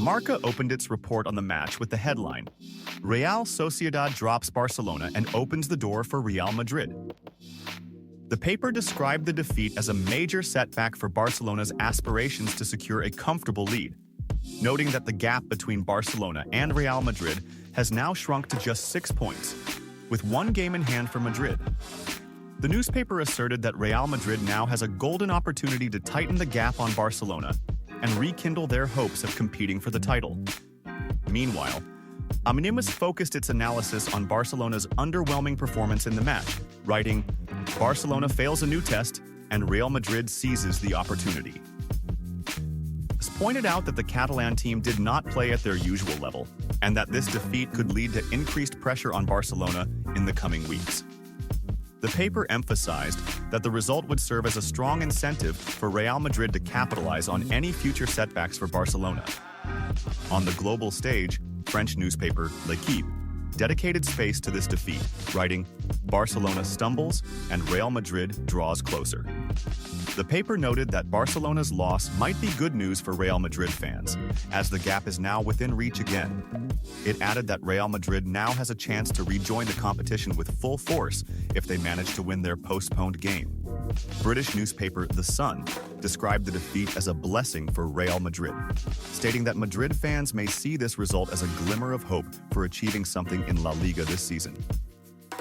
Marca opened its report on the match with the headline, Real Sociedad drops Barcelona and opens the door for Real Madrid. The paper described the defeat as a major setback for Barcelona's aspirations to secure a comfortable lead, noting that the gap between Barcelona and Real Madrid has now shrunk to just 6 points, with one game in hand for Madrid. The newspaper asserted that Real Madrid now has a golden opportunity to tighten the gap on Barcelona and rekindle their hopes of competing for the title. Meanwhile, Anonymous focused its analysis on Barcelona's underwhelming performance in the match, writing, Barcelona fails a new test and Real Madrid seizes the opportunity. It's pointed out that the Catalan team did not play at their usual level, and that this defeat could lead to increased pressure on Barcelona in the coming weeks. The paper emphasized that the result would serve as a strong incentive for Real Madrid to capitalize on any future setbacks for Barcelona. On the global stage, French newspaper L'Équipe dedicated space to this defeat, writing, Barcelona stumbles and Real Madrid draws closer. The paper noted that Barcelona's loss might be good news for Real Madrid fans, as the gap is now within reach again. It added that Real Madrid now has a chance to rejoin the competition with full force if they manage to win their postponed game. British newspaper The Sun described the defeat as a blessing for Real Madrid, stating that Madrid fans may see this result as a glimmer of hope for achieving something in La Liga this season.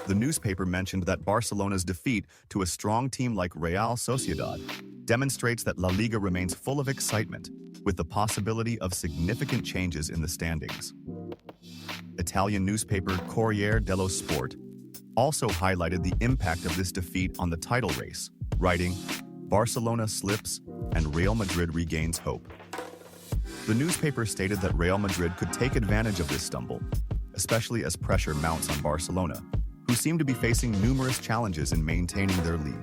The newspaper mentioned that Barcelona's defeat to a strong team like Real Sociedad demonstrates that La Liga remains full of excitement, with the possibility of significant changes in the standings. Italian newspaper Corriere dello Sport also highlighted the impact of this defeat on the title race, writing, Barcelona slips and Real Madrid regains hope. The newspaper stated that Real Madrid could take advantage of this stumble, especially as pressure mounts on Barcelona, who seem to be facing numerous challenges in maintaining their lead.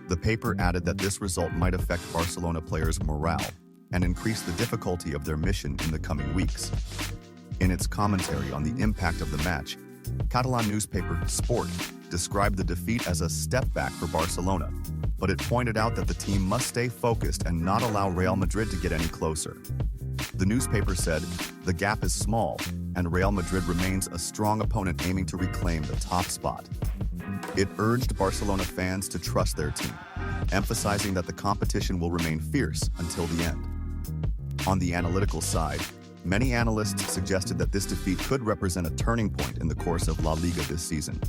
The paper added that this result might affect Barcelona players' morale and increase the difficulty of their mission in the coming weeks. In its commentary on the impact of the match, Catalan newspaper Sport described the defeat as a step back for Barcelona, but it pointed out that the team must stay focused and not allow Real Madrid to get any closer. The newspaper said, the gap is small, and Real Madrid remains a strong opponent aiming to reclaim the top spot. It urged Barcelona fans to trust their team, emphasizing that the competition will remain fierce until the end. On the analytical side, many analysts suggested that this defeat could represent a turning point in the course of La Liga this season.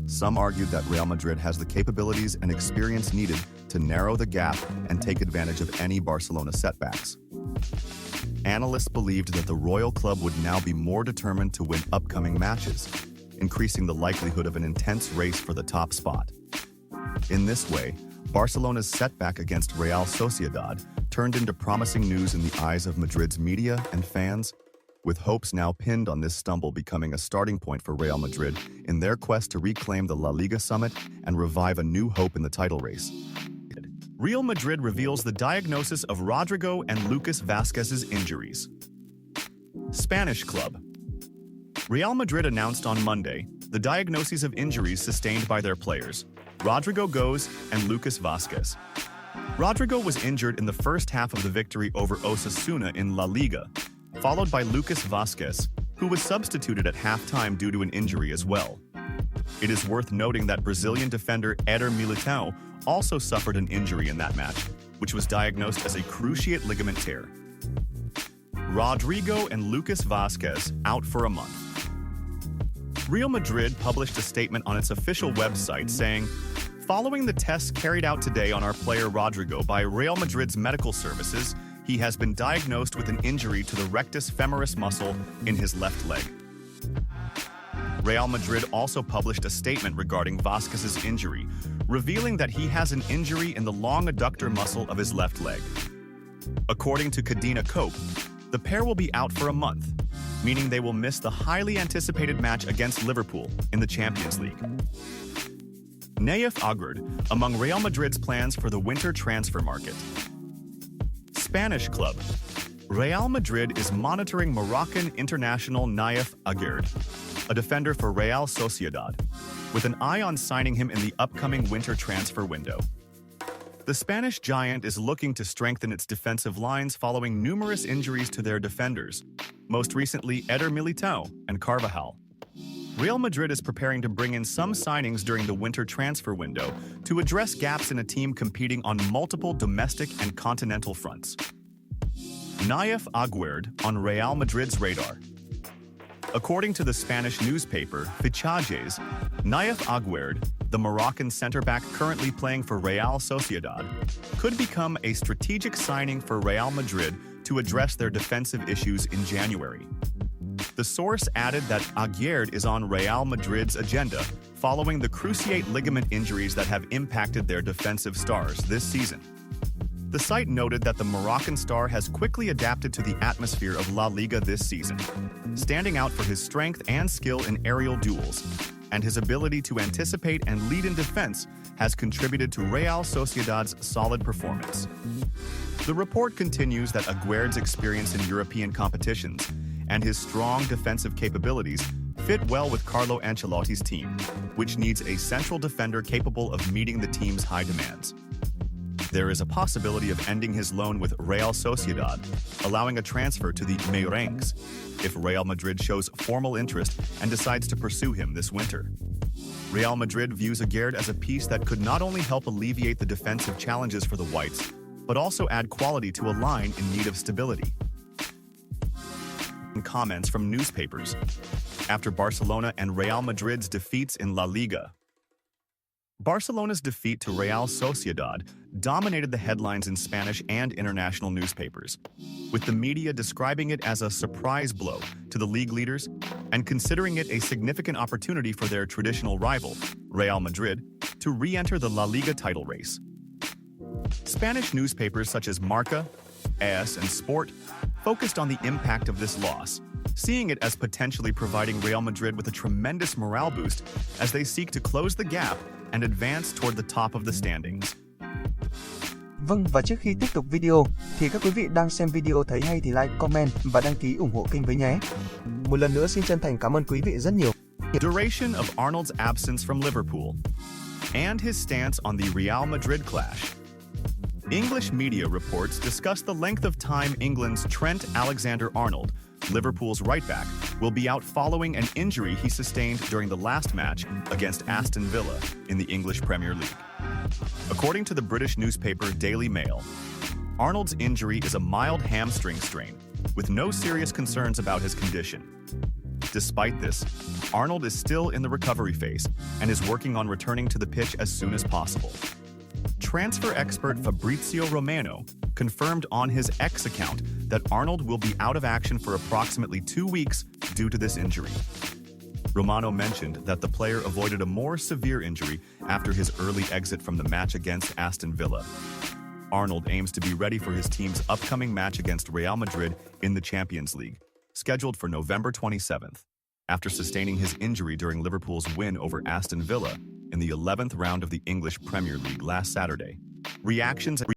Some argued that Real Madrid has the capabilities and experience needed to narrow the gap and take advantage of any Barcelona setbacks. Analysts believed that the Royal Club would now be more determined to win upcoming matches, increasing the likelihood of an intense race for the top spot. In this way, Barcelona's setback against Real Sociedad turned into promising news in the eyes of Madrid's media and fans, with hopes now pinned on this stumble becoming a starting point for Real Madrid in their quest to reclaim the La Liga summit and revive a new hope in the title race. Real Madrid reveals the diagnosis of Rodrigo and Lucas Vázquez's injuries. Spanish club. Real Madrid announced on Monday the diagnoses of injuries sustained by their players, Rodrigo Góes and Lucas Vázquez. Rodrigo was injured in the first half of the victory over Osasuna in La Liga, followed by Lucas Vázquez, who was substituted at halftime due to an injury as well. It is worth noting that Brazilian defender Éder Militão also suffered an injury in that match, which was diagnosed as a cruciate ligament tear. Rodrigo and Lucas Vázquez out for a month. Real Madrid published a statement on its official website saying, following the tests carried out today on our player Rodrigo by Real Madrid's medical services, he has been diagnosed with an injury to the rectus femoris muscle in his left leg. Real Madrid also published a statement regarding Vázquez's injury, revealing that he has an injury in the long adductor muscle of his left leg. According to Cadena Cope, the pair will be out for a month, meaning they will miss the highly anticipated match against Liverpool in the Champions League. Nayef Aguerd, among Real Madrid's plans for the winter transfer market. Spanish club. Real Madrid is monitoring Moroccan international Nayef Aguerd, a defender for Real Sociedad, with an eye on signing him in the upcoming winter transfer window. The Spanish giant is looking to strengthen its defensive lines following numerous injuries to their defenders, most recently Eder Militao and Carvajal. Real Madrid is preparing to bring in some signings during the winter transfer window to address gaps in a team competing on multiple domestic and continental fronts. Nayef Aguerd on Real Madrid's radar. According to the Spanish newspaper Fichajes, Nayef Aguerd, the Moroccan center-back currently playing for Real Sociedad, could become a strategic signing for Real Madrid to address their defensive issues in January. The source added that Aguerd is on Real Madrid's agenda following the cruciate ligament injuries that have impacted their defensive stars this season. The site noted that the Moroccan star has quickly adapted to the atmosphere of La Liga this season, standing out for his strength and skill in aerial duels, and his ability to anticipate and lead in defense has contributed to Real Sociedad's solid performance. The report continues that Aguerd's experience in European competitions and his strong defensive capabilities fit well with Carlo Ancelotti's team, which needs a central defender capable of meeting the team's high demands. There is a possibility of ending his loan with Real Sociedad, allowing a transfer to the Merengues, if Real Madrid shows formal interest and decides to pursue him this winter. Real Madrid views Aguerd as a piece that could not only help alleviate the defensive challenges for the Whites, but also add quality to a line in need of stability. Comments from newspapers after Barcelona and Real Madrid's defeats in La Liga. Barcelona's defeat to Real Sociedad dominated the headlines in Spanish and international newspapers, with the media describing it as a surprise blow to the league leaders and considering it a significant opportunity for their traditional rival, Real Madrid, to re-enter the La Liga title race. Spanish newspapers such as Marca, AS, and Sport focused on the impact of this loss, seeing it as potentially providing Real Madrid with a tremendous morale boost as they seek to close the gap and advance toward the top of the standings. Vâng, và trước khi tiếp tục video, thì các quý vị đang xem video thấy hay thì like, comment và đăng ký ủng hộ kênh với nhé. Một lần nữa xin chân thành cảm ơn quý vị rất nhiều. Duration of Arnold's absence from Liverpool and his stance on the Real Madrid clash. English media reports discuss the length of time England's Trent Alexander-Arnold, Liverpool's right-back, will be out following an injury he sustained during the last match against Aston Villa in the English Premier League. According to the British newspaper Daily Mail, Arnold's injury is a mild hamstring strain, with no serious concerns about his condition. Despite this, Arnold is still in the recovery phase and is working on returning to the pitch as soon as possible. Transfer expert Fabrizio Romano confirmed on his X account that Arnold will be out of action for approximately 2 weeks due to this injury. Romano mentioned that the player avoided a more severe injury after his early exit from the match against Aston Villa. Arnold aims to be ready for his team's upcoming match against Real Madrid in the Champions League, scheduled for November 27th, after sustaining his injury during Liverpool's win over Aston Villa in the 11th round of the English Premier League last Saturday. Reactions